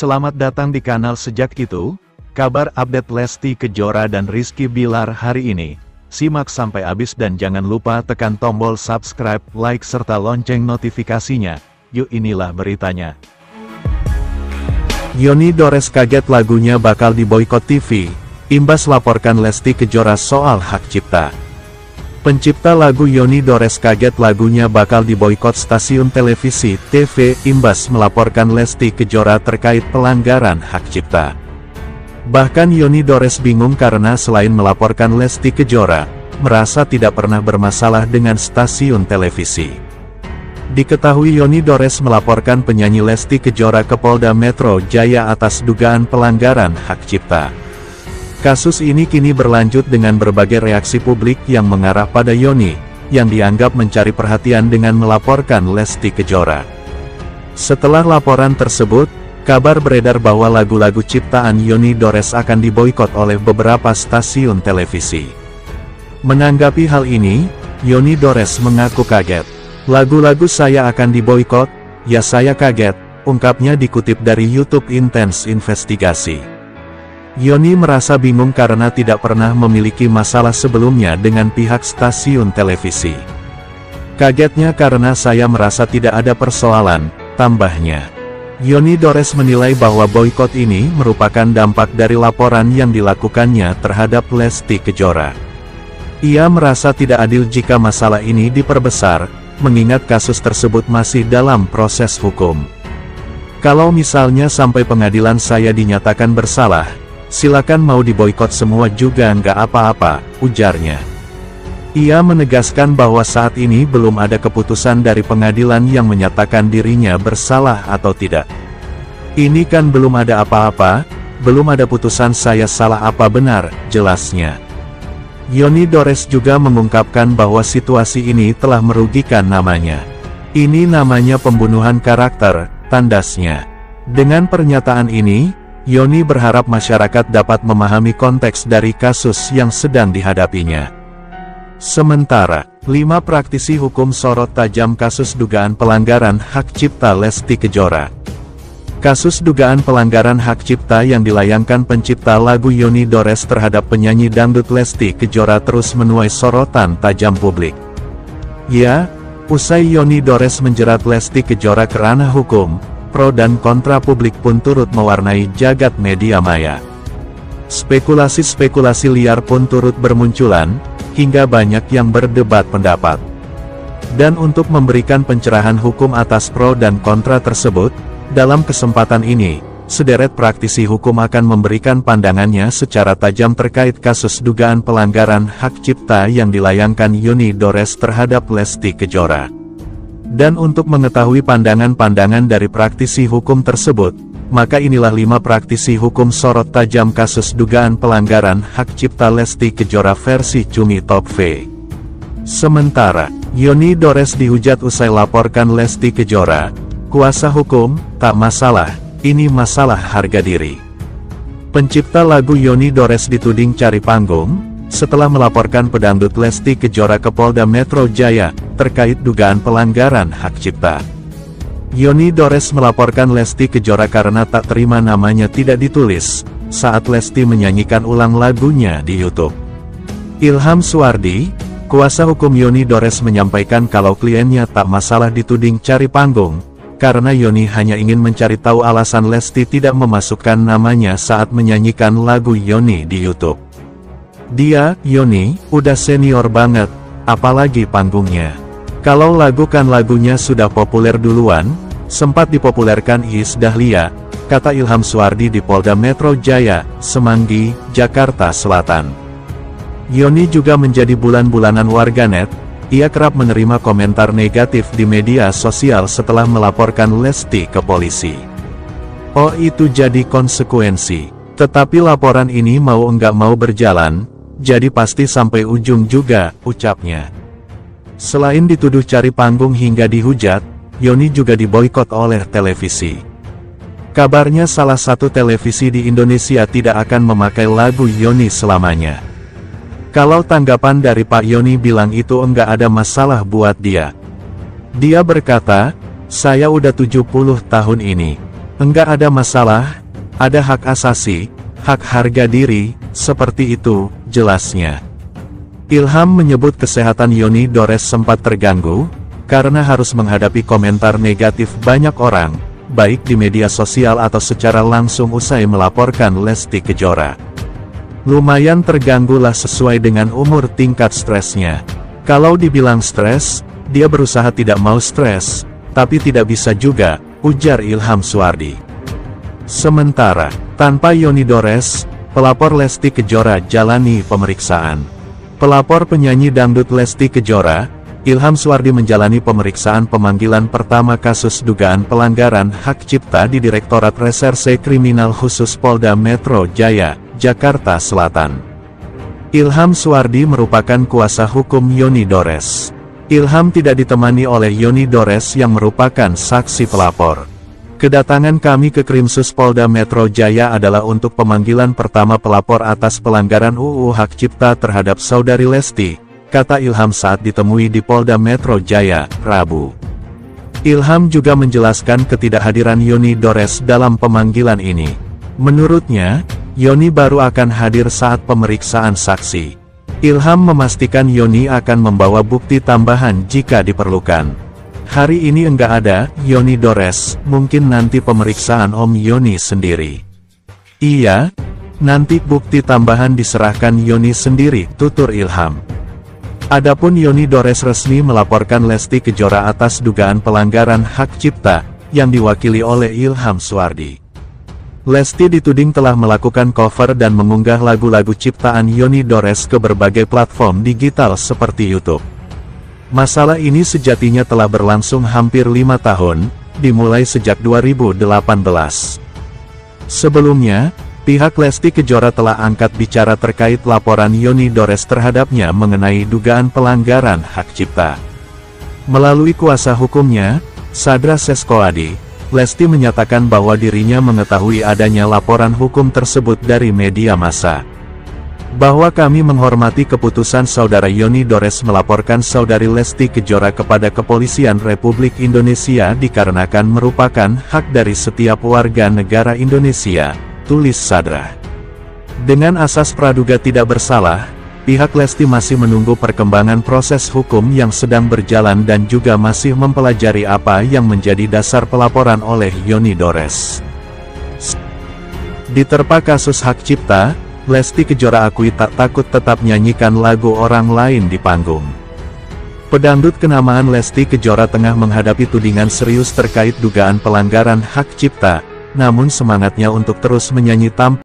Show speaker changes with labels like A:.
A: Selamat datang di kanal Sejak Itu, kabar update Lesti Kejora dan Rizky Bilar hari ini. Simak sampai habis dan jangan lupa tekan tombol subscribe, like serta lonceng notifikasinya. Yuk inilah beritanya. Yoni Dores kaget lagunya bakal diboikot TV, imbas laporkan Lesti Kejora soal hak cipta. Pencipta lagu Yoni Dores kaget lagunya bakal diboikot stasiun televisi TV imbas melaporkan Lesti Kejora terkait pelanggaran hak cipta. Bahkan Yoni Dores bingung karena selain melaporkan Lesti Kejora, merasa tidak pernah bermasalah dengan stasiun televisi. Diketahui Yoni Dores melaporkan penyanyi Lesti Kejora ke Polda Metro Jaya atas dugaan pelanggaran hak cipta. Kasus ini kini berlanjut dengan berbagai reaksi publik yang mengarah pada Yoni, yang dianggap mencari perhatian dengan melaporkan Lesti Kejora. Setelah laporan tersebut, kabar beredar bahwa lagu-lagu ciptaan Yoni Dores akan diboikot oleh beberapa stasiun televisi. Menanggapi hal ini, Yoni Dores mengaku kaget. "Lagu-lagu saya akan diboikot, ya saya kaget," ungkapnya dikutip dari YouTube Intense Investigasi. Yoni merasa bingung karena tidak pernah memiliki masalah sebelumnya dengan pihak stasiun televisi. "Kagetnya karena saya merasa tidak ada persoalan," tambahnya. Yoni Dores menilai bahwa boikot ini merupakan dampak dari laporan yang dilakukannya terhadap Lesti Kejora. Ia merasa tidak adil jika masalah ini diperbesar, mengingat kasus tersebut masih dalam proses hukum. "Kalau misalnya sampai pengadilan saya dinyatakan bersalah, silakan mau diboikot semua juga nggak apa-apa," ujarnya. Ia menegaskan bahwa saat ini belum ada keputusan dari pengadilan yang menyatakan dirinya bersalah atau tidak. "Ini kan belum ada apa-apa, belum ada putusan saya salah apa benar," jelasnya. Yoni Dores juga mengungkapkan bahwa situasi ini telah merugikan namanya. "Ini namanya pembunuhan karakter," tandasnya. Dengan pernyataan ini, Yoni berharap masyarakat dapat memahami konteks dari kasus yang sedang dihadapinya. Sementara, 5 praktisi hukum sorot tajam kasus dugaan pelanggaran hak cipta Lesti Kejora. Kasus dugaan pelanggaran hak cipta yang dilayangkan pencipta lagu Yoni Dores terhadap penyanyi dangdut Lesti Kejora terus menuai sorotan tajam publik. Ya, usai Yoni Dores menjerat Lesti Kejora ke ranah hukum, pro dan kontra publik pun turut mewarnai jagat media maya. Spekulasi-spekulasi liar pun turut bermunculan, hingga banyak yang berdebat pendapat. Dan untuk memberikan pencerahan hukum atas pro dan kontra tersebut, dalam kesempatan ini, sederet praktisi hukum akan memberikan pandangannya secara tajam terkait kasus dugaan pelanggaran hak cipta yang dilayangkan Yoni Dores terhadap Lesti Kejora. Dan untuk mengetahui pandangan-pandangan dari praktisi hukum tersebut, maka inilah 5 praktisi hukum sorot tajam kasus dugaan pelanggaran hak cipta Lesti Kejora versi Cumi Top V. Sementara, Yoni Dores dihujat usai laporkan Lesti Kejora. Kuasa hukum, "Tak masalah, ini masalah harga diri." Pencipta lagu Yoni Dores dituding cari panggung, setelah melaporkan pedangdut Lesti Kejora ke Polda Metro Jaya, terkait dugaan pelanggaran hak cipta. Yoni Dores melaporkan Lesti Kejora karena tak terima namanya tidak ditulis, saat Lesti menyanyikan ulang lagunya di YouTube. Ilham Suwardi, kuasa hukum Yoni Dores menyampaikan kalau kliennya tak masalah dituding cari panggung, karena Yoni hanya ingin mencari tahu alasan Lesti tidak memasukkan namanya saat menyanyikan lagu Yoni di YouTube. Dia, Yoni, udah senior banget, apalagi panggungnya. Kalau lagu kan lagunya sudah populer duluan, sempat dipopulerkan Iis Dahlia, kata Ilham Suwardi di Polda Metro Jaya, Semanggi, Jakarta Selatan. Yoni juga menjadi bulan-bulanan warganet, ia kerap menerima komentar negatif di media sosial setelah melaporkan Lesti ke polisi. "Oh itu jadi konsekuensi, tetapi laporan ini mau enggak mau berjalan, jadi pasti sampai ujung juga," ucapnya. Selain dituduh cari panggung hingga dihujat, Yoni juga diboikot oleh televisi. Kabarnya salah satu televisi di Indonesia tidak akan memakai lagu Yoni selamanya. Kalau tanggapan dari Pak Yoni bilang itu enggak ada masalah buat dia. Dia berkata, "Saya udah 70 tahun ini. Enggak ada masalah, ada hak asasi, hak harga diri, seperti itu, jelasnya. Ilham menyebut kesehatan Yoni Dores sempat terganggu, karena harus menghadapi komentar negatif banyak orang, baik di media sosial atau secara langsung usai melaporkan Lesti Kejora. Lumayan terganggu lah sesuai dengan umur tingkat stresnya. Kalau dibilang stres, dia berusaha tidak mau stres, tapi tidak bisa juga, ujar Ilham Suwardi. Sementara, tanpa Yoni Dores, pelapor Lesti Kejora jalani pemeriksaan. Pelapor penyanyi dangdut Lesti Kejora, Ilham Suwardi menjalani pemeriksaan pemanggilan pertama kasus dugaan pelanggaran hak cipta di Direktorat Reserse Kriminal Khusus Polda Metro Jaya, Jakarta Selatan. Ilham Suwardi merupakan kuasa hukum Yoni Dores. Ilham tidak ditemani oleh Yoni Dores yang merupakan saksi pelapor. Kedatangan kami ke Krimsus Polda Metro Jaya adalah untuk pemanggilan pertama pelapor atas pelanggaran UU Hak Cipta terhadap saudari Lesti, kata Ilham saat ditemui di Polda Metro Jaya, Rabu. Ilham juga menjelaskan ketidakhadiran Yoni Dores dalam pemanggilan ini. Menurutnya, Yoni baru akan hadir saat pemeriksaan saksi. Ilham memastikan Yoni akan membawa bukti tambahan jika diperlukan. Hari ini enggak ada Yoni Dores, mungkin nanti pemeriksaan Om Yoni sendiri. Iya, nanti bukti tambahan diserahkan Yoni sendiri, tutur Ilham. Adapun Yoni Dores resmi melaporkan Lesti Kejora atas dugaan pelanggaran hak cipta, yang diwakili oleh Ilham Suwardi. Lesti dituding telah melakukan cover dan mengunggah lagu-lagu ciptaan Yoni Dores ke berbagai platform digital seperti YouTube. Masalah ini sejatinya telah berlangsung hampir 5 tahun, dimulai sejak 2018. Sebelumnya, pihak Lesti Kejora telah angkat bicara terkait laporan Yoni Dores terhadapnya mengenai dugaan pelanggaran hak cipta. Melalui kuasa hukumnya, Sadra Seskoadi, Lesti menyatakan bahwa dirinya mengetahui adanya laporan hukum tersebut dari media massa. Bahwa kami menghormati keputusan saudara Yoni Dores melaporkan saudari Lesti Kejora kepada Kepolisian Republik Indonesia dikarenakan merupakan hak dari setiap warga negara Indonesia, tulis Sadra. Dengan asas praduga tidak bersalah, pihak Lesti masih menunggu perkembangan proses hukum yang sedang berjalan dan juga masih mempelajari apa yang menjadi dasar pelaporan oleh Yoni Dores. Diterpa kasus hak cipta, Lesti Kejora akui tak takut tetap nyanyikan lagu orang lain di panggung. Pedangdut kenamaan Lesti Kejora tengah menghadapi tudingan serius terkait dugaan pelanggaran hak cipta, namun semangatnya untuk terus menyanyi tampil